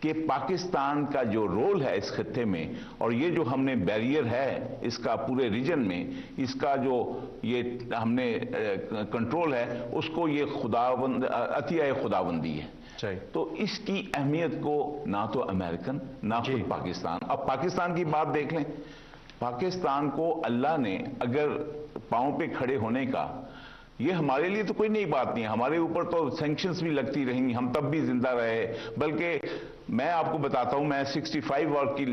کہ پاکستان کا جو رول ہے اس خطے میں، اور یہ جو ہم نے بیریئر ہے اس کا پورے ریجن میں، اس کا جو یہ ہم نے کنٹرول ہے، اس کو یہ عطیہ خداوندی ہے۔ تو اس کی اہمیت کو نہ تو امریکن نہ خود پاکستان، اب پاکستان کی بات دیکھ لیں، پاکستان کو اللہ نے اگر پاؤں پہ کھڑے ہونے کا، یہ ہمارے لیے تو کوئی نئی بات نہیں ہے، ہمارے اوپر تو سینکشنز بھی لگتی رہیں، ہم تب بھی زندہ رہے، بلکہ میں آپ کو بتاتا ہوں، میں 65 کی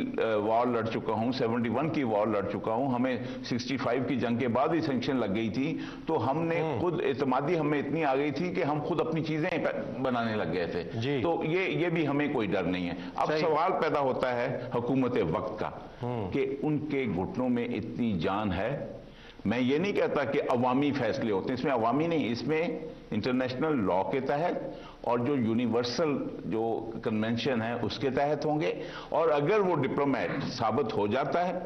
وار لڑ چکا ہوں، 71 کی وار لڑ چکا ہوں، ہمیں 65 کی جنگ کے بعد ہی سینکشن لگ گئی تھی، تو ہم نے خود اعتمادی ہمیں اتنی آ گئی تھی کہ ہم خود اپنی چیزیں بنانے لگ گئے تھے، تو یہ بھی ہمیں کوئی ڈر نہیں ہے۔ اب سوال پیدا ہوتا ہے حکومت وقت کا کہ ان کے گھٹنوں میں اتنی جان ہے۔ میں یہ نہیں کہتا کہ عوامی فیصلے ہوتے ہیں، اس میں عوامی نہیں، اس میں انٹرنیشنل لا کے تحت اور جو یونیورسل جو کنونشن ہے اس کے تحت ہوں گے، اور اگر وہ ڈپلومیٹ ثابت ہو جاتا ہے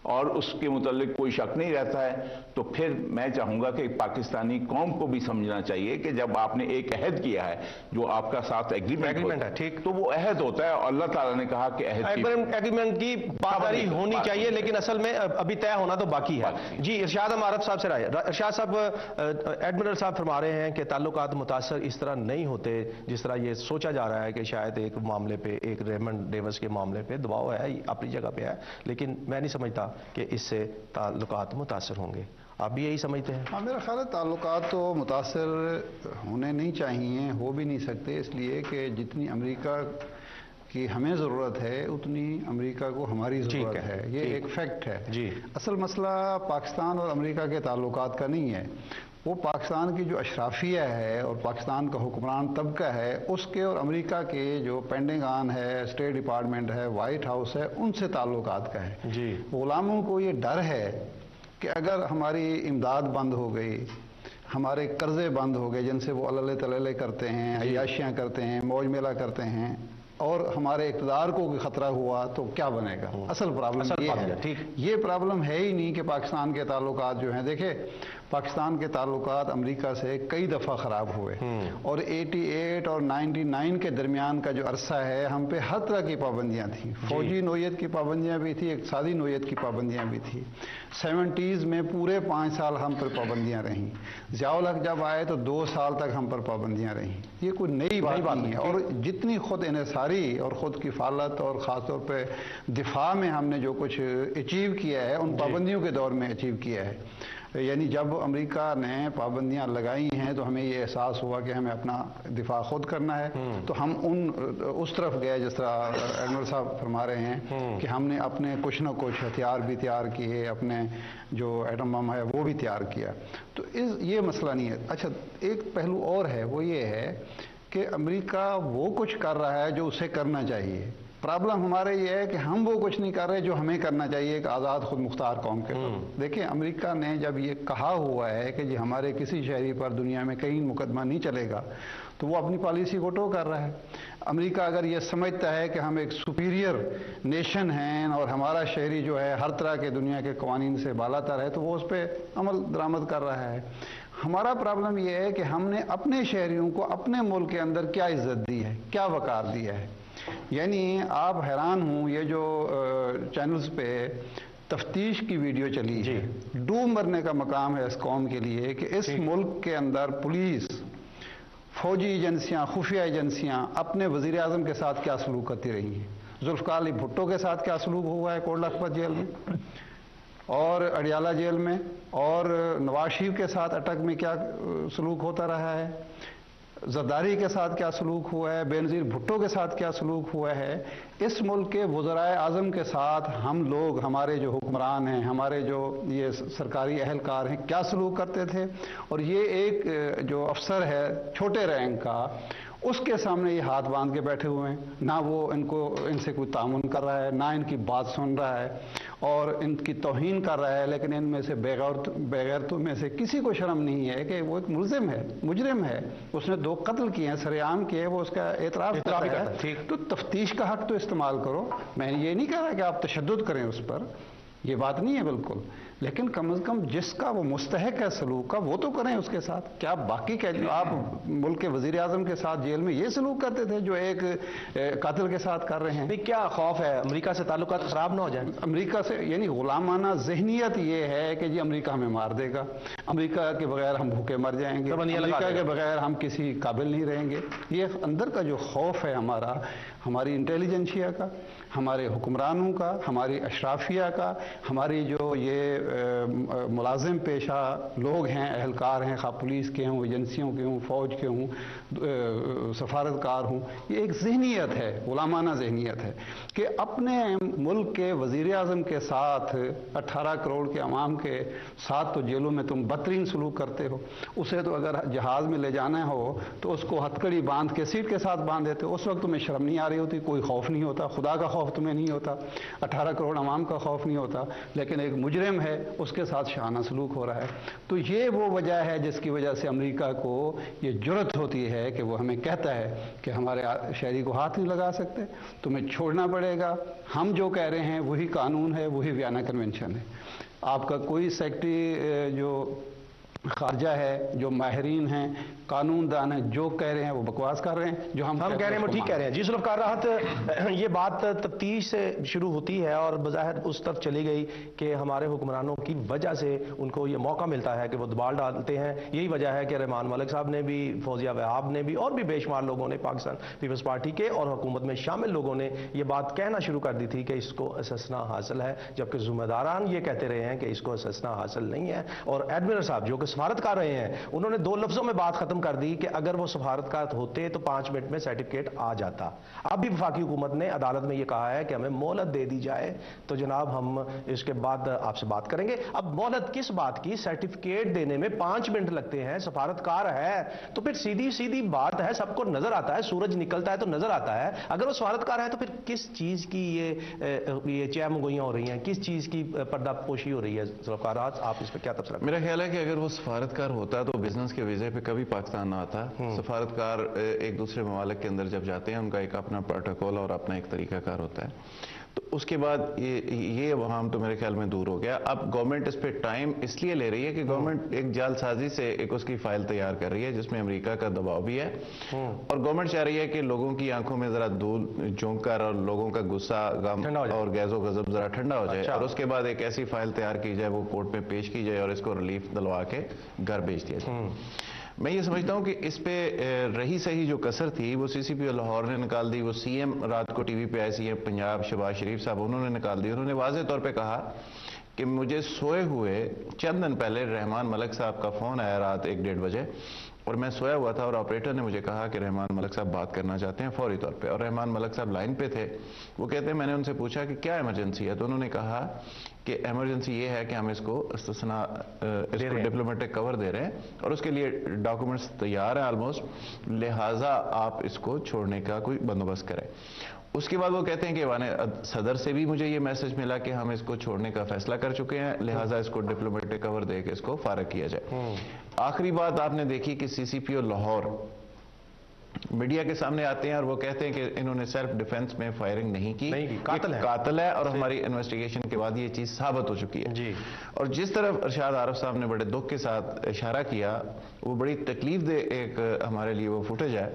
اور اس کے متعلق کوئی شک نہیں رہتا ہے، تو پھر میں چاہوں گا کہ پاکستانی قوم کو بھی سمجھنا چاہیے کہ جب آپ نے ایک عہد کیا ہے جو آپ کا ساتھ ایگریمنٹ ہے، ٹھیک، تو وہ عہد ہوتا ہے، اور اللہ تعالیٰ نے کہا کہ ایگریمنٹ کی پاسداری ہونی چاہیے، لیکن اصل میں ابھی طے ہونا تو باقی ہے۔ جی ارشاد عمارت صاحب سے رائے۔ ارشاد صاحب، ایڈمرل صاحب فرما رہے ہیں کہ تعلقات متاثر اس طرح نہیں ہوتے جس طرح یہ سوچا جا رہا ہے کہ شاید ایک معاملے پہ، ایک ریمنڈ ڈیوس کے معاملے پہ دباؤ ہے، اپنی جگہ پہ ہے، لیکن میں نہیں سمجھتا کہ اس سے تعلقات متاثر ہوں گے۔ آپ بھی یہی سمجھتے ہیں؟ ہاں، میرا خیال ہے تعلقات تو متاثر ہونے نہیں چاہیے، ہو بھی نہیں سکتے، اس لیے کہ جتنی امریکہ کی ہمیں ضرورت ہے اتنی امریکہ کو ہماری ضرورت ہے، یہ ایک فیکٹ ہے۔ اصل مسئلہ پاکستان اور امریکہ کے تعلقات کا نہیں ہے، وہ پاکستان کی جو اشرافیہ ہے اور پاکستان کا حکمران طبقہ ہے، اس کے اور امریکہ کے جو پینٹاگن ہے، اسٹیٹ ڈپارٹمنٹ ہے، وائٹ ہاؤس ہے، ان سے تعلقات کا ہے۔ غلاموں کو یہ ڈر ہے کہ اگر ہماری امداد بند ہو گئی، ہمارے قرضے بند ہو گئے جن سے وہ اللہ تللے کرتے ہیں، عیاشیاں کرتے ہیں، موج میلہ کرتے ہیں، اور ہمارے اقتدار کو خطرہ ہوا تو کیا بنے گا؟ اصل پرابلم یہ ہے۔ یہ پرابلم ہے ہی نہیں کہ پاکستان کے تعلقات جو ہیں، دیکھیں پاکستان کے تعلقات امریکہ سے کئی دفعہ خراب ہوئے، اور 88 اور 99 کے درمیان کا جو عرصہ ہے، ہم پہ ہر طرح کی پابندیاں تھیں، فوجی نوعیت کی پابندیاں بھی تھیں، اقتصادی نوعیت کی پابندیاں بھی تھیں۔ 70s میں پورے 5 سال ہم پر پابندیاں رہیں، ضیاء الحق جب آئے تو 2 سال تک ہم پر پابندیاں رہیں۔ یہ کوئی نئی بات نہیں ہے، اور جتنی خود انحصاری اور خود کفالت اور خاص طور پہ دفاع میں ہم نے جو کچھ اچیو کیا ہے، ان پابندیوں کے دور میں اچیو کیا ہے۔ یعنی جب امریکہ نے پابندیاں لگائی ہیں تو ہمیں یہ احساس ہوا کہ ہمیں اپنا دفاع خود کرنا ہے، تو ہم اس طرف گئے، جس طرح ایڈمرل صاحب فرما رہے ہیں کہ ہم نے اپنے کچھ نہ کچھ ہتھیار بھی تیار کیے، اپنے جو ایٹم بم ہے وہ بھی تیار کیا، تو یہ مسئلہ نہیں ہے۔ اچھا، ایک پہلو اور ہے، وہ یہ ہے کہ امریکہ وہ کچھ کر رہا ہے جو اسے کرنا چاہیے۔ پرابلم ہمارے یہ ہے کہ ہم وہ کچھ نہیں کر رہے جو ہمیں کرنا چاہیے ایک آزاد خود مختار قوم کے طور۔ دیکھیں امریکہ نے جب یہ کہا ہوا ہے کہ جی ہمارے کسی شہری پر دنیا میں کہیں مقدمہ نہیں چلے گا، تو وہ اپنی پالیسی کو ٹو کر رہا ہے۔ امریکہ اگر یہ سمجھتا ہے کہ ہم ایک سپیریئر نیشن ہیں اور ہمارا شہری جو ہے ہر طرح کے دنیا کے قوانین سے بالا تر ہے، تو وہ اس پہ عمل درآمد کر رہا ہے۔ ہمارا پرابلم یہ ہے کہ ہم نے اپنے شہریوں کو اپنے ملک کے اندر کیا عزت دی ہے، کیا وقار دیا ہے۔ یعنی آپ حیران ہوں، یہ جو چینلز پہ تفتیش کی ویڈیو چلی ہے، ڈوب مرنے کا مقام ہے اس قوم کے لیے کہ اس ملک کے اندر پولیس، فوجی ایجنسیاں، خفیہ ایجنسیاں اپنے وزیر اعظم کے ساتھ کیا سلوک کرتی رہی ہیں، ذوالفقار علی بھٹو کے ساتھ کیا سلوک ہوا ہے کوٹ لکھپت جیل میں اور اڈیالہ جیل میں، اور نواز شریف کے ساتھ اٹک میں کیا سلوک ہوتا رہا ہے، زرداری کے ساتھ کیا سلوک ہوا ہے، بینظیر بھٹو کے ساتھ کیا سلوک ہوا ہے۔ اس ملک کے وزرائے اعظم کے ساتھ ہم لوگ، ہمارے جو حکمران ہیں، ہمارے جو یہ سرکاری اہلکار ہیں، کیا سلوک کرتے تھے، اور یہ ایک جو افسر ہے چھوٹے رینک کا، اس کے سامنے یہ ہاتھ باندھ کے بیٹھے ہوئے ہیں، نہ وہ ان سے کوئی تعاون کر رہا ہے، نہ ان کی بات سن رہا ہے، اور ان کی توہین کر رہا ہے، لیکن ان میں سے بغیرتوں میں سے کسی کو شرم نہیں ہے کہ وہ ایک ملزم ہے، مجرم ہے، اس نے 2 قتل کیے ہیں، سر عام کیے، وہ اس کا اعتراف کر رہا ہے، تو تفتیش کا حق تو استعمال کرو۔ میں یہ نہیں کہہ رہا کہ آپ تشدد کریں اس پر، یہ بات نہیں ہے بالکل، لیکن کم از کم جس کا وہ مستحق ہے سلوک کا وہ تو کریں اس کے ساتھ. کیا باقی آپ ملک کے وزیر اعظم کے ساتھ جیل میں یہ سلوک کرتے تھے جو ایک قاتل کے ساتھ کر رہے ہیں؟ کیا خوف ہے امریکہ سے تعلقات خراب نہ ہو جائیں؟ امریکہ سے یعنی غلامانہ ذہنیت یہ ہے کہ جی امریکہ ہمیں مار دے گا، امریکہ کے بغیر ہم بھوکے مر جائیں گے، امریکہ کے بغیر ہم کسی قابل نہیں رہیں گے. یہ اندر کا جو خوف ہے ہماری انٹیلیجنسیا کا، ہمارے حکمرانوں کا، ہماری اشرافیہ کا، ہماری جو یہ ملازم پیشہ لوگ ہیں، اہلکار ہیں، خواہ پولیس کے ہوں، ایجنسیوں کے ہوں، فوج کے ہوں، سفارتکار ہوں، یہ ایک ذہنیت ہے، غلامانہ ذہنیت ہے کہ اپنے ملک کے وزیر اعظم کے ساتھ 18 کروڑ کے عوام کے ساتھ تو جیلوں میں تم بدترین سلوک کرتے ہو. اسے تو اگر جہاز میں لے جانا ہو تو اس کو ہتھکڑی باندھ کے سیٹ کے ساتھ باندھ دیتے ہو. اس وقت تمہیں شرم نہیں آ رہی ہوتی، کوئی خوف نہیں ہوتا، خدا کا خوف تمہیں نہیں ہوتا، 18 کروڑ عوام کا خوف نہیں ہوتا، لیکن ایک مجرم ہے اس کے ساتھ شانہ سلوک ہو رہا ہے. تو یہ وہ وجہ ہے جس کی وجہ سے امریکہ کو یہ جرت ہوتی ہے کہ وہ ہمیں کہتا ہے کہ ہمارے شہری کو ہاتھ نہیں لگا سکتے، تمہیں چھوڑنا پڑے گا، ہم جو کہہ رہے ہیں وہی قانون ہے، وہی ویانا کنونشن ہے. آپ کا کوئی سیکرٹری جو خارجہ ہے، جو ماہرین ہیں، قانون دان ہیں، جو کہہ رہے ہیں وہ بکواس کر رہے ہیں، جو ہم کہہ رہے ہیں وہ ٹھیک کہہ رہے ہیں. جی ذوالفقار راحت، یہ بات تفتیش سے شروع ہوتی ہے اور بظاہر اس طرف چلی گئی کہ ہمارے حکمرانوں کی وجہ سے ان کو یہ موقع ملتا ہے کہ وہ دبال ڈالتے ہیں. یہی وجہ ہے کہ رحمان ملک صاحب نے بھی، فوزیہ وہاب نے بھی، اور بھی بے شمار لوگوں نے پاکستان پیپلز پارٹی کے اور حکومت میں شامل لوگوں نے یہ بات کہنا شروع کر دی تھی کہ اس کو استثناء حاصل ہے، جبکہ ذمہ داران یہ کہتے رہے ہیں کہ اس کو استثناء حاصل نہیں ہے. اور ایڈمرل صاحب جو کہ سفارتکار رہے ہیں، انہوں نے 2 لفظوں میں بات ختم کر دی کہ اگر وہ سفارتکار ہوتے تو 5 منٹ میں سرٹیفکیٹ آ جاتا. اب بھی وفاقی حکومت نے عدالت میں یہ کہا ہے کہ ہمیں مہلت دے دی جائے، تو جناب ہم اس کے بعد آپ سے بات کریں گے. اب مہلت کس بات کی؟ سرٹیفکیٹ دینے میں 5 منٹ لگتے ہیں، سفارتکار ہے تو پھر سیدھی بات ہے، سب کو نظر آتا ہے، سورج نکلتا ہے تو نظر آتا ہے. اگر وہ سفارتکار ہے تو پھر کس چیز کی یہ چہمگوئیاں ہو رہی ہیں، کس چیز کی پردہ پوشی ہو رہی ہے؟ ذوالفقار، آپ اس پہ کیا تبصرہ؟ میرا خیال ہے کہ اگر وہ سفارتکار ہوتا تو بزنس کے ویزے پہ کبھی پاکستان نہ آتا. سفارتکار ایک دوسرے ممالک کے اندر جب جاتے ہیں ان کا ایک اپنا پروٹوکول اور اپنا ایک طریقہ کار ہوتا ہے. تو اس کے بعد یہ وہاں تو میرے خیال میں دور ہو گیا. اب گورنمنٹ اس پہ ٹائم اس لیے لے رہی ہے کہ گورنمنٹ ایک جعل سازی سے ایک اس کی فائل تیار کر رہی ہے جس میں امریکہ کا دباؤ بھی ہے، اور گورنمنٹ چاہ رہی ہے کہ لوگوں کی آنکھوں میں ذرا دھول جھونک کر اور لوگوں کا غصہ غم اور گیز و غضب ذرا ٹھنڈا ہو جائے، اور اس کے بعد ایک ایسی فائل تیار کی جائے، وہ کورٹ میں پیش کی جائے اور اس کو ریلیف دلوا کے گھر بھیج دیا جائے. میں یہ سمجھتا ہوں کہ اس پہ رہی صحیح جو کسر تھی وہ سی سی پی او لاہور نے نکال دی. وہ سی ایم رات کو ٹی وی پہ آئے، سی ایم پنجاب شہباز شریف صاحب، انہوں نے نکال دی. انہوں نے واضح طور پہ کہا کہ مجھے سوئے ہوئے چند دن پہلے رحمان ملک صاحب کا فون آیا رات 1-1:30 بجے، اور میں سویا ہوا تھا اور آپریٹر نے مجھے کہا کہ رحمان ملک صاحب بات کرنا چاہتے ہیں فوری طور پہ. اور رحمان ملک صاحب لائن پہ تھے. وہ کہتے ہیں میں نے ان سے پوچھا کہ کیا ایمرجنسی ہے، تو انہوں نے کہا کہ ایمرجنسی یہ ہے کہ ہم اس کو استثناء اس کو ڈپلومیٹک کور دے رہے ہیں اور اس کے لیے ڈاکومنٹس تیار ہیں آلموسٹ، لہٰذا آپ اس کو چھوڑنے کا کوئی بندوبست کریں. اس کے بعد وہ کہتے ہیں کہ ایوان صدر سے بھی مجھے یہ میسج ملا کہ ہم اس کو چھوڑنے کا فیصلہ کر چکے ہیں، لہٰذا اس کو ڈپلومیٹک کور دے کے اس کو فارغ کیا جائے. آخری بات آپ نے دیکھی کہ سی سی پی او لاہور میڈیا کے سامنے آتے ہیں اور وہ کہتے ہیں کہ انہوں نے سیلف ڈیفنس میں فائرنگ نہیں کی، قاتل ہے، اور ہماری انویسٹیگیشن کے بعد یہ چیز ثابت ہو چکی ہے. جی. اور جس طرف ارشاد عارف صاحب نے بڑے دکھ کے ساتھ اشارہ کیا، وہ بڑی تکلیف دہ ایک ہمارے لیے وہ فوٹیج ہے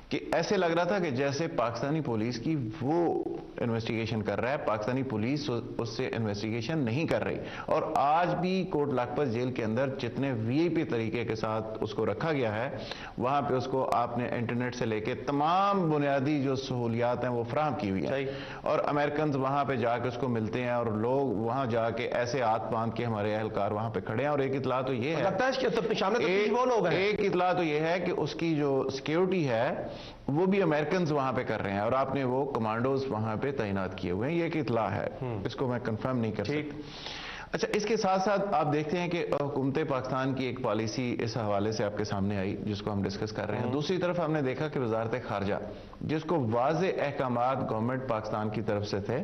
کہ ایسے لگ رہا تھا کہ جیسے پاکستانی پولیس کی وہ انویسٹیگیشن کر رہا ہے، پاکستانی پولیس اس سے انویسٹیگیشن نہیں کر رہی. اور آج بھی کوٹ لاکھپت جیل کے اندر جتنے وی آئی پی طریقے کے ساتھ اس کو رکھا گیا ہے، وہاں پہ اس کو آپ نے انٹرنیٹ سے لے کے تمام بنیادی جو سہولیات ہیں وہ فراہم کی ہوئی ہیں، اور امریکنز وہاں پہ جا کے اس کو ملتے ہیں، اور لوگ وہاں جا کے ایسے ہاتھ باندھ کے ہمارے اہلکار وہاں پہ کھڑے ہیں. اور ایک اطلاع تو یہ ہے، ایک اطلاع تو یہ ہے کہ اس کی جو سیکیورٹی ہے وہ بھی امریکنز وہاں پہ کر رہے ہیں، اور آپ نے وہ کمانڈوز وہاں پہ تعینات کیے ہوئے ہیں. یہ ایک اطلاع ہے، اس کو میں کنفرم نہیں کر سکتا. اچھا، اس کے ساتھ ساتھ آپ دیکھتے ہیں کہ حکومت پاکستان کی ایک پالیسی اس حوالے سے آپ کے سامنے آئی جس کو ہم ڈسکس کر رہے ہیں. دوسری طرف ہم نے دیکھا کہ وزارت خارجہ جس کو واضح احکامات گورنمنٹ پاکستان کی طرف سے تھے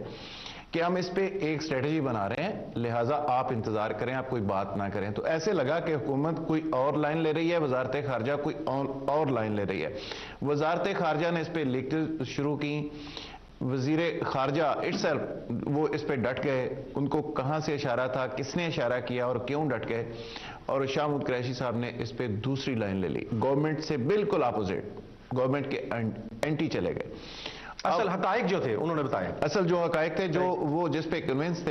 کہ ہم اس پہ ایک اسٹریٹجی بنا رہے ہیں، لہٰذا آپ انتظار کریں، آپ کوئی بات نہ کریں. تو ایسے لگا کہ حکومت کوئی اور لائن لے رہی ہے، وزارت خارجہ کوئی اور لائن لے رہی ہے. وزارت خارجہ نے اس پہ لکھ شروع کی، وزیر خارجہ اٹسیلف وہ اس پہ ڈٹ گئے. ان کو کہاں سے اشارہ تھا, کس نے اشارہ کیا اور کیوں ڈٹ گئے, اور شاہ محمود قریشی صاحب نے اس پہ دوسری لائن لے لی, گورنمنٹ سے بالکل اپوزٹ, گورنمنٹ کے اینٹی چلے گئے. اصل حقائق جو تھے انہوں نے بتایا, اصل جو حقائق تھے جو وہ جس پہ کنونس تھے